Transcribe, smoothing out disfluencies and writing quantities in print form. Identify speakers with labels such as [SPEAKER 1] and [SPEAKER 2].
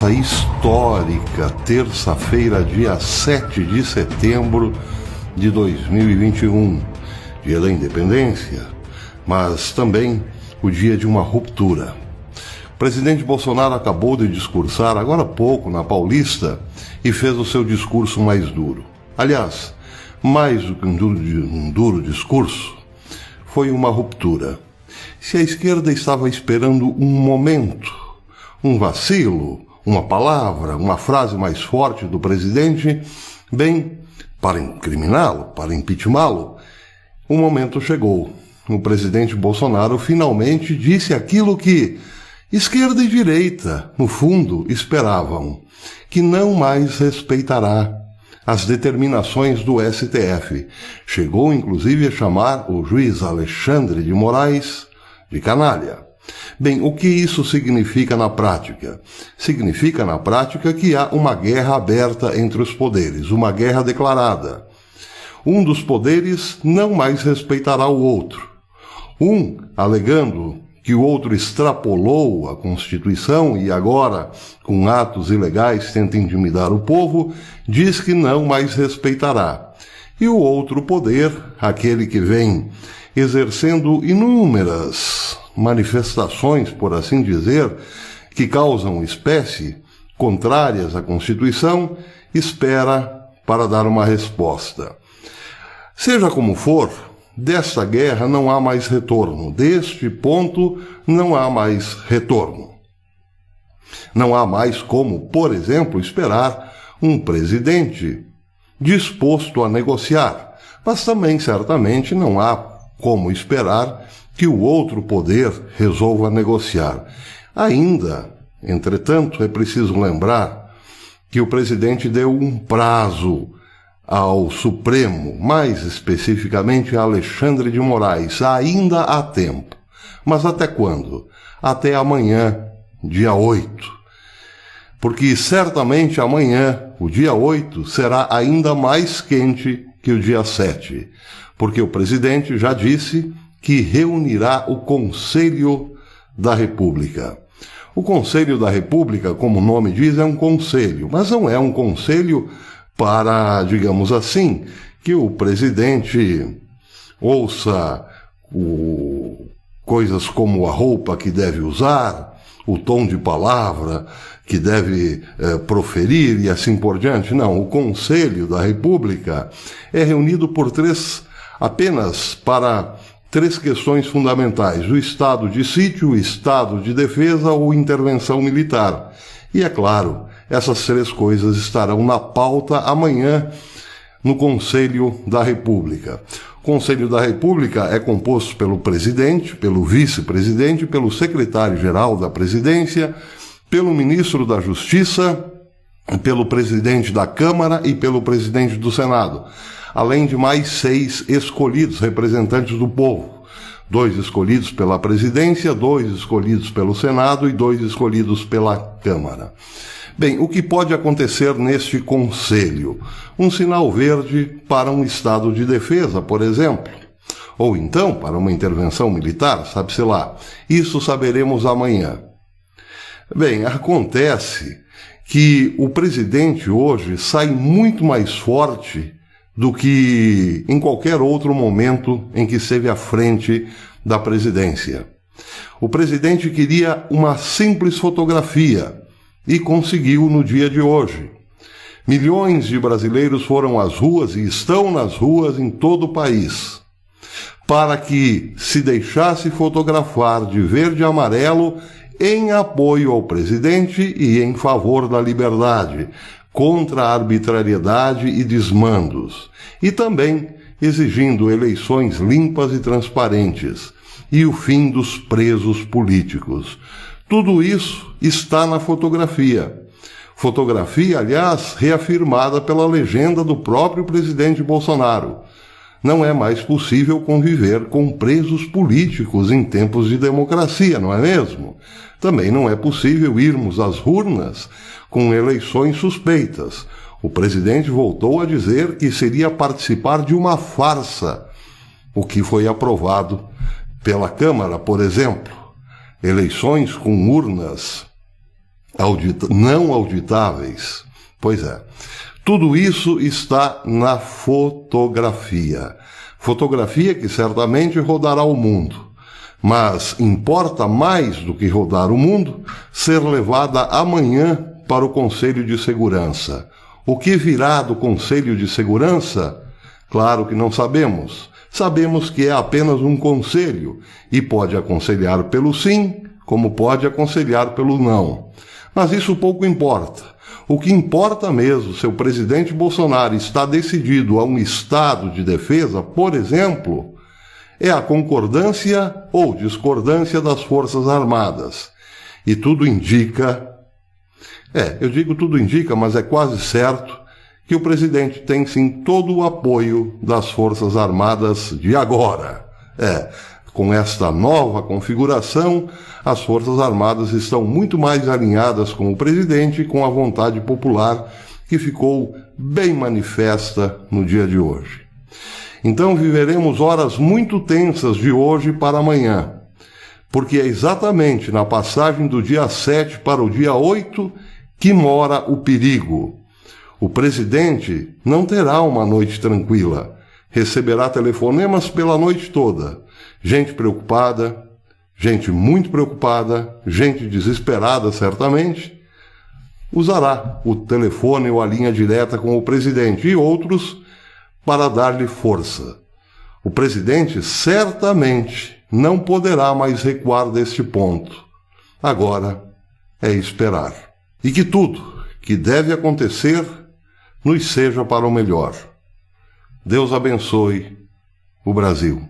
[SPEAKER 1] nesta histórica terça-feira, dia 7 de setembro de 2021, dia da independência, mas também o dia de uma ruptura. O presidente Bolsonaro acabou de discursar agora há pouco na Paulista e fez o seu discurso mais duro. Aliás, mais do que um duro discurso, foi uma ruptura. Se a esquerda estava esperando um momento, um vacilo, uma palavra, uma frase mais forte do presidente, bem, para incriminá-lo, para impeachmentá-lo, o momento chegou. O presidente Bolsonaro finalmente disse aquilo que esquerda e direita, no fundo, esperavam, que não mais respeitará as determinações do STF. Chegou, inclusive, a chamar o juiz Alexandre de Moraes de canalha. Bem, o que isso significa na prática? Significa na prática que há uma guerra aberta entre os poderes, uma guerra declarada. Um dos poderes não mais respeitará o outro. Um alegando que o outro extrapolou a Constituição e agora, com atos ilegais, tenta intimidar o povo, diz que não mais respeitará. E o outro poder, aquele que vem exercendo inúmeras manifestações, por assim dizer, que causam espécie contrárias à Constituição, espera para dar uma resposta. Seja como for, desta guerra não há mais retorno. Deste ponto não há mais retorno. Não há mais como, por exemplo, esperar um presidente disposto a negociar. Mas também, certamente, não há como esperar que o outro poder resolva negociar. Ainda, entretanto, é preciso lembrar que o presidente deu um prazo ao Supremo, mais especificamente a Alexandre de Moraes. Ainda há tempo. Mas até quando? Até amanhã, dia 8. Porque certamente amanhã, o dia 8, será ainda mais quente que o dia 7. Porque o presidente já disse que reunirá o Conselho da República. O Conselho da República, como o nome diz, é um conselho, mas não é um conselho para, digamos assim, que o presidente ouça coisas como a roupa que deve usar, o tom de palavra que deve proferir e assim por diante. Não, o Conselho da República é reunido por apenas para três questões fundamentais: o estado de sítio, o estado de defesa ou intervenção militar. E é claro, essas três coisas estarão na pauta amanhã no Conselho da República. O Conselho da República é composto pelo presidente, pelo vice-presidente, pelo secretário-geral da presidência, pelo ministro da Justiça, pelo presidente da Câmara e pelo presidente do Senado, além de mais 6 escolhidos representantes do povo. 2 escolhidos pela presidência, 2 escolhidos pelo Senado e 2 escolhidos pela Câmara. Bem, o que pode acontecer neste conselho? Um sinal verde para um estado de defesa, por exemplo. Ou então para uma intervenção militar, sabe-se lá. Isso saberemos amanhã. Bem, acontece que o presidente hoje sai muito mais forte do que em qualquer outro momento em que esteve à frente da presidência. O presidente queria uma simples fotografia e conseguiu no dia de hoje. Milhões de brasileiros foram às ruas e estão nas ruas em todo o país para que se deixasse fotografar de verde e amarelo em apoio ao presidente e em favor da liberdade, contra a arbitrariedade e desmandos, e também exigindo eleições limpas e transparentes e o fim dos presos políticos. Tudo isso está na fotografia. Fotografia, aliás, reafirmada pela legenda do próprio presidente Bolsonaro. Não é mais possível conviver com presos políticos em tempos de democracia, não é mesmo? Também não é possível irmos às urnas com eleições suspeitas. O presidente voltou a dizer que seria participar de uma farsa, o que foi aprovado pela Câmara, por exemplo. Eleições com urnas não auditáveis. Pois é. Tudo isso está na fotografia. Fotografia que certamente rodará o mundo. Mas importa mais do que rodar o mundo ser levada amanhã para o Conselho de Segurança. O que virá do Conselho de Segurança? Claro que não sabemos. Sabemos que é apenas um conselho e pode aconselhar pelo sim, como pode aconselhar pelo não. Mas isso pouco importa. O que importa mesmo, se o presidente Bolsonaro está decidido a um estado de defesa, por exemplo, é a concordância ou discordância das Forças Armadas. E tudo indica, eu digo tudo indica, mas é quase certo, que o presidente tem sim todo o apoio das Forças Armadas de agora. Com esta nova configuração, as Forças Armadas estão muito mais alinhadas com o presidente e com a vontade popular que ficou bem manifesta no dia de hoje. Então viveremos horas muito tensas de hoje para amanhã, porque é exatamente na passagem do dia 7 para o dia 8 que mora o perigo. O presidente não terá uma noite tranquila, receberá telefonemas pela noite toda, gente preocupada, gente muito preocupada, gente desesperada certamente, usará o telefone ou a linha direta com o presidente e outros para dar-lhe força. O presidente certamente não poderá mais recuar deste ponto. Agora é esperar. E que tudo que deve acontecer nos seja para o melhor. Deus abençoe o Brasil.